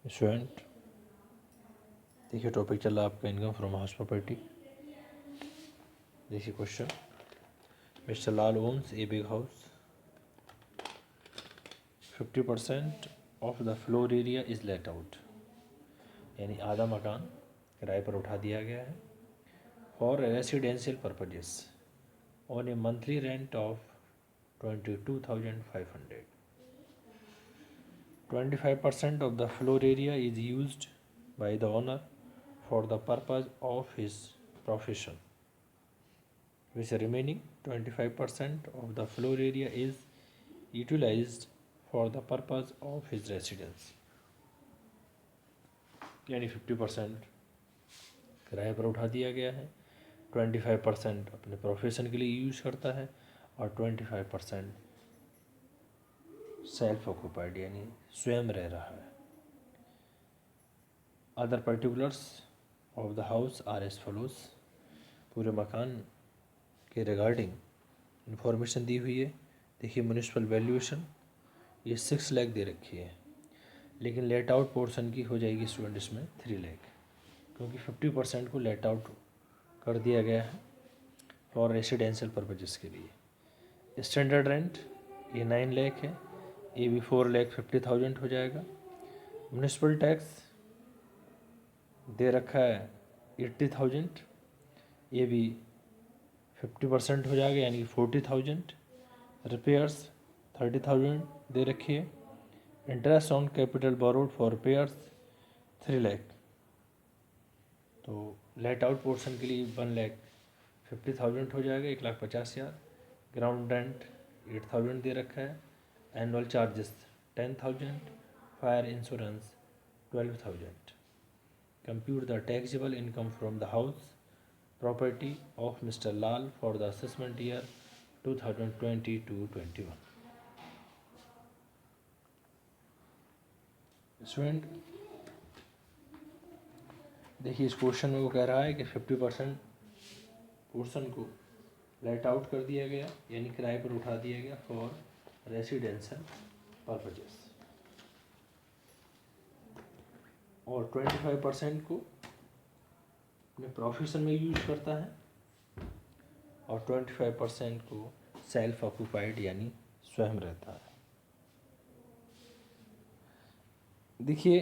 Student देखिए topic चल रहा है आपका इनकम फ्रॉम हाउस प्रॉपर्टी। देखिए question, mister Lal owns a big house, 50% of the floor area is let out, यानी आधा मकान किराए पर उठा दिया गया है for residential purposes on a monthly rent of 22,500. 25% of the floor area is used by the owner for the purpose of his profession, which remaining 25% of the floor area is utilized for the purpose of his residence. यानी 50% किराए पर उठा दिया गया है, 25% अपने profession के लिए यूज करता है और 25% सेल्फ ऑक्यूपाइड यानी स्वयं रह रहा है। Other particulars of the house are as follows. पूरे मकान के रिगार्डिंग इंफॉर्मेशन दी हुई है। देखिए म्यूनिसिपल वैल्यूएशन ये 6 लाख दे रखी है, लेकिन लेट आउट पोर्शन की हो जाएगी स्टूडेंट इसमें 3 लाख, क्योंकि 50% को लेट आउट कर दिया गया है फॉर रेसिडेंशियल पर्पजेस के लिए। स्टैंडर्ड रेंट ये 9 लाख है, ये भी 4,50,000 हो जाएगा। म्यूनिसिपल टैक्स दे रखा है 80,000, ये भी 50% हो जाएगा यानी 40,000। रिपेयर्स 30,000 दे रखी है। Interest on capital borrowed for repairs 3 lakh, तो लेट आउट पोर्शन के लिए 1,50,000 हो जाएगा, 1,50,000। ग्राउंड रेंट 8,000 दे रखा है। Annual charges 10,000, fire insurance 12,000। Compute the taxable income from the house property of mister Lal for the assessment year 2020-21। Student देखिए इस question में वो कह रहा है कि 50% पोर्शन को लेट आउट कर दिया गया यानी किराए पर उठा दिया गया फॉर रेसिडेंशियल पर्पजेस, और 25% को अपने प्रोफेशन में यूज करता है और 25% को सेल्फ ऑक्यूपाइड यानी स्वयं रहता है। देखिए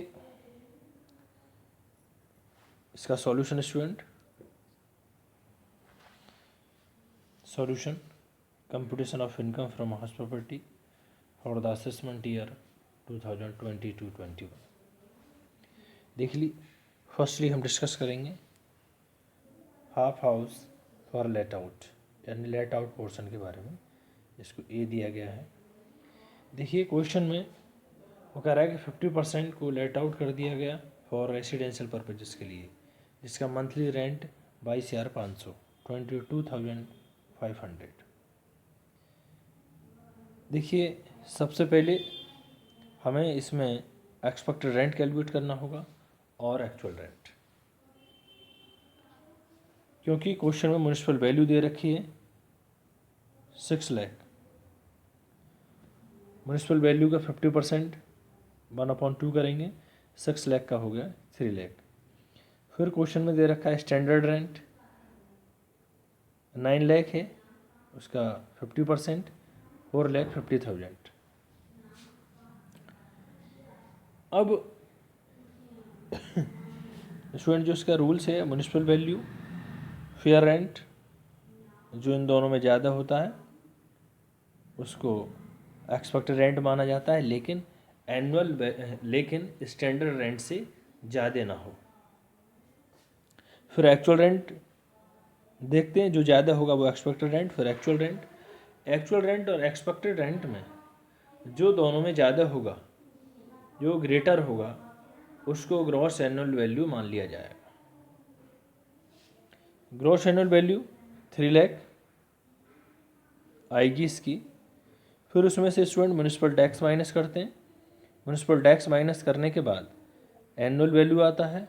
इसका solution student, solution computation of income from house property for the assessment year 2020-21। देख ली, फर्स्टली हम डिस्कस करेंगे half house for late out यानी लेट आउट पोर्शन के बारे में, जिसको ए दिया गया है। देखिए क्वेश्चन में वो कह रहा है कि 50% को लेट आउट कर दिया गया फॉर रेसिडेंशियल पर्पजेस के लिए, जिसका मंथली रेंट 22,500, 22,500। देखिए सबसे पहले हमें इसमें एक्सपेक्टेड रेंट कैलकुलेट करना होगा और एक्चुअल रेंट, क्योंकि क्वेश्चन में म्यूनिसिपल वैल्यू दे रखी है 6 लाख। म्यूनिसिपल वैल्यू का 50% 1/2 करेंगे, 6 लाख का हो गया 3 लाख। फिर क्वेश्चन में दे रखा है स्टैंडर्ड रेंट 9 लाख है, उसका 50% 4,50,000। अब स्टूडेंट जो इसका रूल्स है, म्यूनिसिपल वैल्यू फेयर रेंट जो इन दोनों में ज़्यादा होता है उसको एक्सपेक्टेड रेंट माना जाता है, लेकिन लेकिन स्टैंडर्ड रेंट से ज़्यादा ना हो। फिर एक्चुअल रेंट देखते हैं, जो ज़्यादा होगा वो एक्सपेक्टेड रेंट, फिर एक्चुअल रेंट। एक्चुअल रेंट और एक्सपेक्टेड रेंट में जो दोनों में ज़्यादा होगा, जो ग्रेटर होगा, उसको ग्रॉस एनुअल वैल्यू मान लिया जाएगा। ग्रॉस एनुअल वैल्यू 3 लाख आएगी इसकी। फिर उसमें से स्टूडेंट म्यूनिसिपल टैक्स माइनस करते हैं। म्यूनिसिपल टैक्स माइनस करने के बाद एनुअल वैल्यू आता है।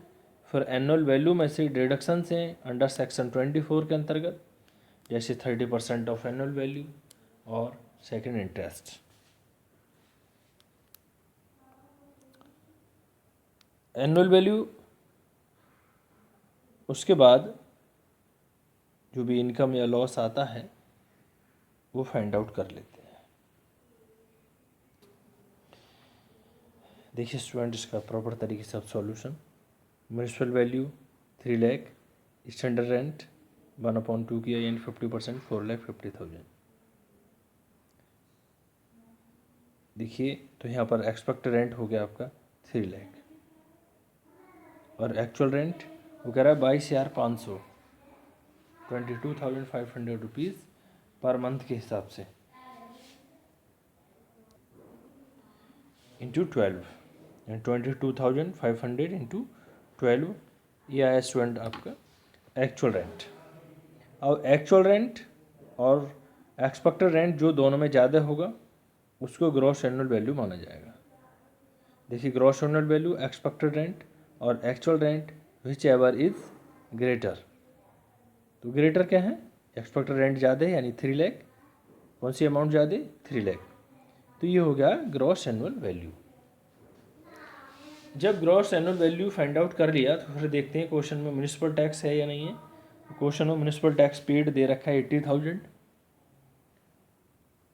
फिर एनुअल वैल्यू में से डिडक्शन से अंडर सेक्शन 24 के अंतर्गत, जैसे 30% ऑफ एनुअल वैल्यू और सेकंड इंटरेस्ट। एनुअल वैल्यू, उसके बाद जो भी इनकम या लॉस आता है वो फाइंड आउट कर लेते हैं। देखिए स्टूडेंट, इसका प्रॉपर तरीके से अब solution. Municipal value 3 lakh, standard rent 1/2 किया यानी 50%, 4,50,000। देखिए तो यहाँ पर एक्सपेक्टेड रेंट हो गया आपका 3 लाख, और एक्चुअल रेंट वो कह रहा है 22,500, 22,500 रुपीज़ पर मंथ के हिसाब से इंटू 12, यानी 22,500 इंटू 12, ये आया स्टूडेंट आपका एक्चुअल रेंट। अब एक्चुअल रेंट और एक्सपेक्टेड रेंट जो दोनों में ज़्यादा होगा उसको ग्रॉस एनुअल वैल्यू माना जाएगा। देखिए gross annual value, expected rent और actual rent, whichever is greater. तो ग्रेटर क्या है, एक्सपेक्टेड रेंट ज़्यादा है यानी 3 लाख, कौन सी अमाउंट ज़्यादा, 3 लाख, तो ये हो गया ग्रॉस एनुअल वैल्यू। जब gross annual value find out कर लिया तो फिर देखते हैं क्वेश्चन में म्यूनिसिपल टैक्स है या नहीं है। क्वेश्चन में म्यूनिसिपल टैक्स पेड दे रखा है 80,000।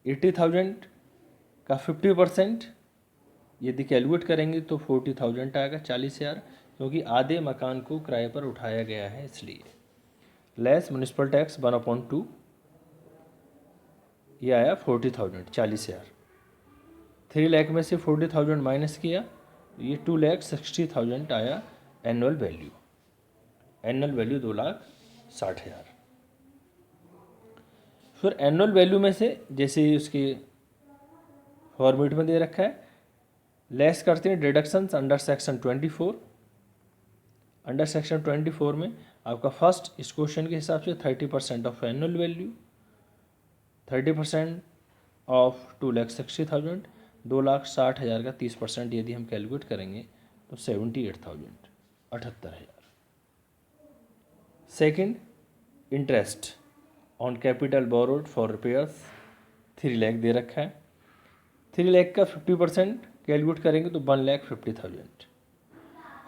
80,000 का 50% यदि कैलकुलेट करेंगे तो 40,000 आएगा, 40,000, क्योंकि आधे मकान को किराए पर उठाया गया है इसलिए। लेस म्यूनिसिपल टैक्स 1/2, ये आया 40,000, 40,000। 3 लाख में से 40,000 माइनस किया, ये 2,60,000 आया एनुअल वैल्यू। Annual value 2,60,000। फिर एनुअल वैल्यू में से जैसे उसके फॉर्मेट में दे रखा है, लेस करते हैं deductions under section 24। Under section 24 में आपका फर्स्ट इस क्वेश्चन के हिसाब से 30% ऑफ एनुअल वैल्यू, 30% ऑफ 2,60,000, 2,60,000 का 30% यदि हम कैलकुलेट करेंगे तो 78,000, 78,000। Second, interest on capital borrowed for repairs 3 lakh दे रखा है। 3 लाख का 50% कैलकुलेट करेंगे तो 1,50,000।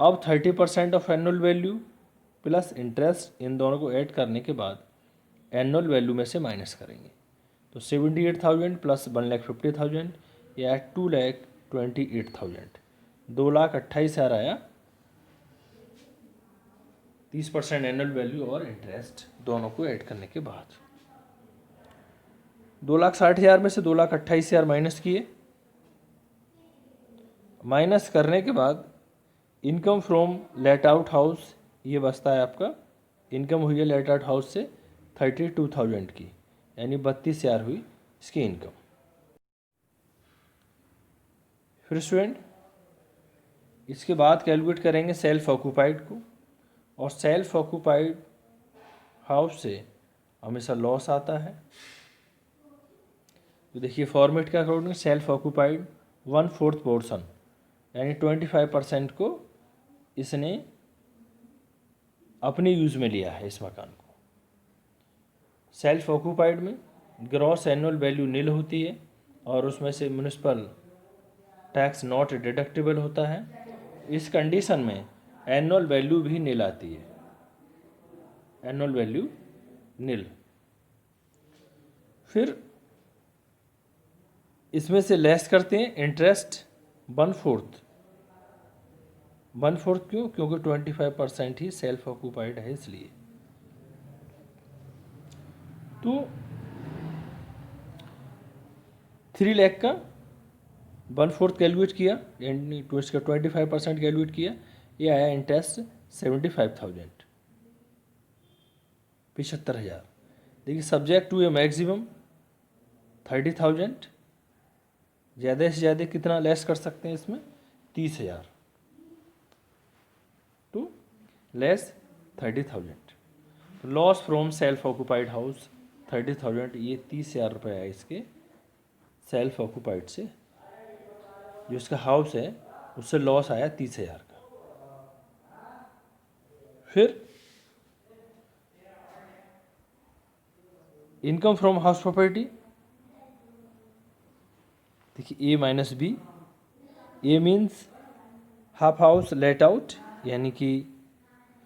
अब 30% of annual value plus interest, इन दोनों को ऐड करने के बाद एनुअल वैल्यू में से माइनस करेंगे तो 78,000 प्लस 1,50,000 या 2,28,000, 2,28,000 आया। 30% एनुअल वैल्यू और इंटरेस्ट दोनों को ऐड करने के बाद 2,60,000 में से 2,28,000 माइनस किए। माइनस करने के बाद income from let out house, ये बचता है आपका, इनकम हुई है लेट आउट हाउस से 32,000 की, यानी 32,000 हुई इसकी इनकम। फिर स्टूडेंट इसके बाद कैलकुलेट करेंगे सेल्फ ऑक्यूपाइड को, और सेल्फ ऑक्यूपाइड हाउस से हमेशा लॉस आता है। तो देखिए फॉर्मेट के अकॉर्डिंग सेल्फ ऑक्यूपाइड 1/4 पोर्शन यानी 25% को इसने अपने यूज़ में लिया है इस मकान को। सेल्फ ऑक्यूपाइड में ग्रॉस एनुअल वैल्यू नील होती है और उसमें से म्यूनिसिपल टैक्स नॉट डिडक्टेबल होता है। इस कंडीशन में एनुअल वैल्यू भी नील आती है, एनुअल वैल्यू नील। फिर इसमें से लेस करते हैं इंटरेस्ट 1/4। 1/4 क्यों, क्योंकि 25% ही सेल्फ ऑक्यूपाइड है इसलिए। तो 3 लाख का 1/4 कैलकुलेट किया, यानी तो इसका 25% कैलकुलेट किया, ये आया इंटरेस्ट 75,000, 75,000। देखिए सब्जेक्ट टू ए मैक्सिमम 30,000, ज़्यादा से ज़्यादा कितना लेस कर सकते हैं इसमें, 30,000, to less 30,000। Loss from self occupied house 30,000, ये 30,000 रुपये है इसके सेल्फ ऑक्यूपाइड से, जो इसका हाउस है उससे लॉस आया 30,000 का। फिर इनकम फ्रॉम हाउस प्रॉपर्टी, देखिए A minus B, A means half house let out यानी कि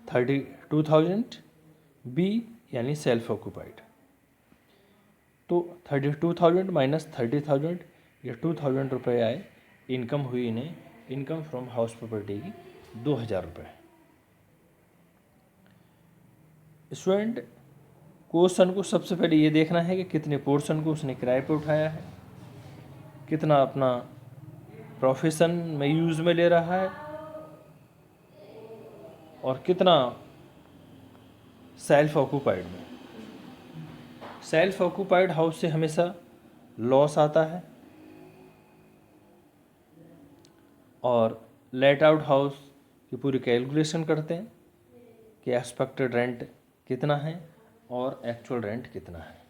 32,000, बी यानी सेल्फ ऑक्यूपाइड। तो 32,000 माइनस 30,000 या 2,000 रुपये आए, इनकम हुई इन्हें, इनकम फ्रॉम हाउस प्रॉपर्टी की 2,000 रुपये। स्टूडेंट क्वेश्चन को सबसे पहले ये देखना है कि कितने पोर्शन को उसने किराए पे उठाया है, कितना अपना प्रोफेशन में यूज़ में ले रहा है, और कितना सेल्फ ऑक्यूपाइड में। सेल्फ ऑक्यूपाइड हाउस से हमेशा लॉस आता है, और लेट आउट हाउस की पूरी कैलकुलेशन करते हैं कि एक्सपेक्टेड रेंट कितना है और एक्चुअल रेंट कितना है।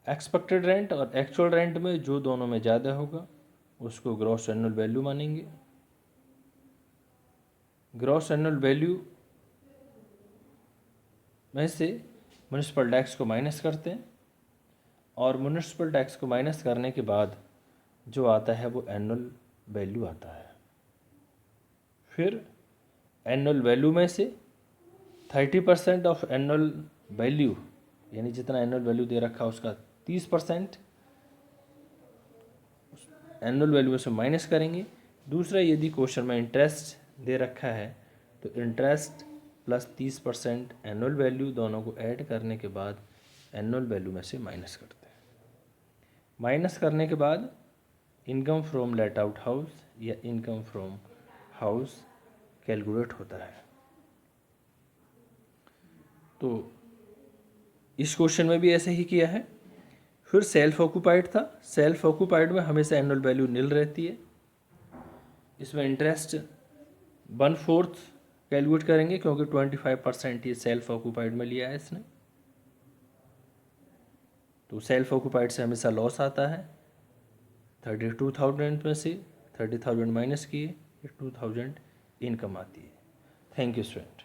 एक्सपेक्टेड रेंट और एक्चुअल रेंट में जो दोनों में ज़्यादा होगा उसको ग्रॉस एनुअल वैल्यू मानेंगे। ग्रॉस एनुअल वैल्यू में से म्युनिसिपल टैक्स को माइनस करते हैं, और म्युनिसिपल टैक्स को माइनस करने के बाद जो आता है वो एनुअल वैल्यू आता है। फिर एनुअल वैल्यू में से 30% ऑफ एनुअल वैल्यू, यानी जितना एनुअल वैल्यू दे रखा है उसका 30% एनुअल वैल्यू से माइनस करेंगे। दूसरा, यदि क्वेश्चन में इंटरेस्ट दे रखा है तो इंटरेस्ट प्लस 30% एनुअल वैल्यू, दोनों को ऐड करने के बाद एनुअल वैल्यू में से माइनस करते हैं। माइनस करने के बाद income from let out house या इनकम फ्रॉम हाउस कैलकुलेट होता है। तो इस क्वेश्चन में भी ऐसे ही किया है। फिर सेल्फ ऑक्यूपाइड था, सेल्फ ऑक्यूपाइड में हमेशा एनुअल वैल्यू नील रहती है। इसमें इंटरेस्ट 1/4 कैलकुलेट करेंगे क्योंकि 25% ये सेल्फ ऑक्यूपाइड में लिया है इसने। तो सेल्फ ऑक्यूपाइड से हमेशा लॉस आता है। 32,000 में से 30,000 माइनस किए, 2,000 इनकम आती है। Thank you student.